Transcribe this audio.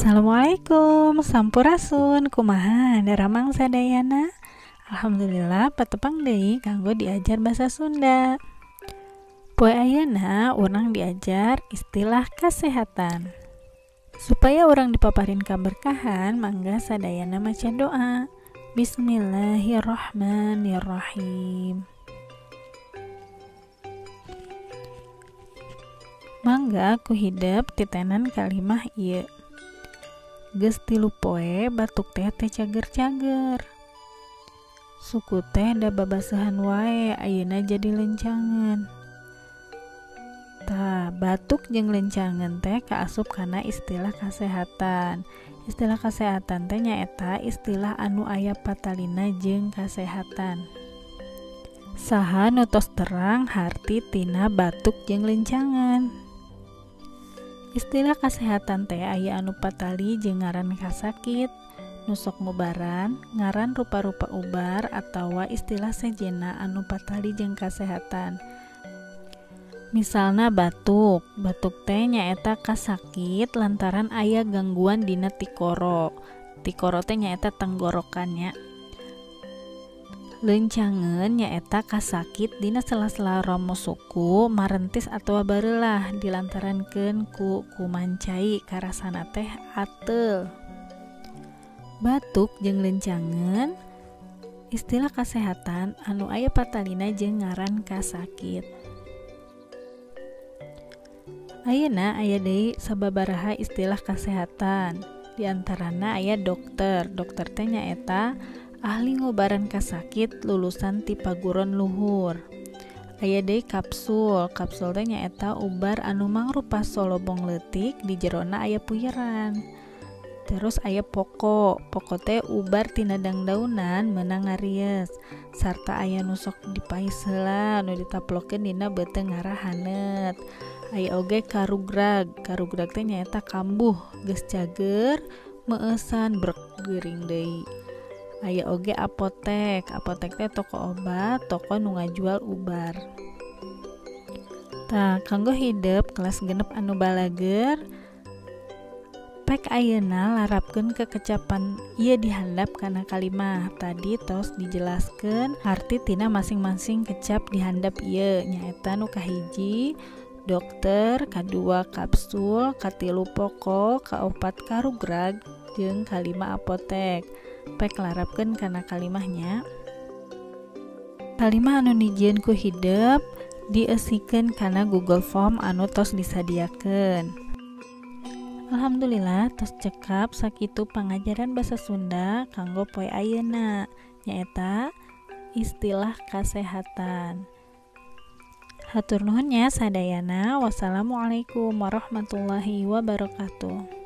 Assalamualaikum, sampurasun, kumaha, daramang sadayana. Alhamdulillah, patepang deui kanggo diajar basa Sunda. Poe ayeuna urang diajar istilah kasehatan. Supaya orang dipaparin kaberkahan, mangga sadayana maca doa. Bismillahirrahmanirrahim. Mangga ku hidep titenan kalimah ieu. Geus 3 poe batuk teh cager-cager. Suku teh da babaseuhan wae ayeuna jadi lencangan. Tah, batuk jeung lencangan teh kaasup kana istilah kasehatan. Istilah kasehatan teh nyaeta istilah anu aya patalina jeung kasehatan. Saha nu tos terang harti tina batuk jeung lencangan. Istilah kasehatan teh aya anu patali jeung ngaran kasakit, nu sok ngubaran, ngaran rupa-rupa ubar atawa istilah sejenna anu patali jeung kasehatan. Misalna batuk teh nyaeta kasakit lantaran aya gangguan dina tikoro. Tikoro teh nyaeta tenggorokannya. Lencangeun nyaeta kasakit dina sela-sela ramo suku, marentis atawa bareulah dilantarankeun ku kumancai karasana teh ateul. Batuk jeung lencangeun istilah kasehatan anu aya patalina jeung ngaran kasakit. Ayeuna aya deui sababaraha istilah kasehatan. Di antarana aya dokter. Dokter teh nyaeta ahli ngobaran kasakit lulusan ti paguron luhur. Aya deui kapsul. Kapsul teh nyaeta ubar anu mangrupa solobong leutik di jerona aya puyeran. Terus aya poko. Poko teh ubar tina dangdaunan meunang ngaries. Sarta aya nu sok dipais heula nu ditaplokeun dina beuteung ngarah hanet. Aya oge karugrag. Karugrag teh nyaeta kambuh geus cager meueusan brek geuring deui. Aya oge apotek. Apotek teh toko obat, toko nu ngajual ubar. Tah, kanggo hidep kelas genep anu balager, pek ayeuna larapkeun kekecapan ieu dihandap kana kalimah. Tadi tos dijelaskeun arti tina masing-masing kecap dihandap ieu, nyaeta nu kahiji dokter, kadua kapsul, katilu poko, kaopat karugrag, jeung kalima apotek. Pek larapkeun kana kalimahnya. Kalimah anu nijieun ku hidep dieusikeun kana Google Form anu tos disadiakeun. Alhamdulillah tos cekap sakitu pangajaran basa Sunda kanggo poe ayeuna, nyaeta istilah kasehatan. Hatur nuhun nya sadayana. Wassalamualaikum warahmatullahi wabarakatuh.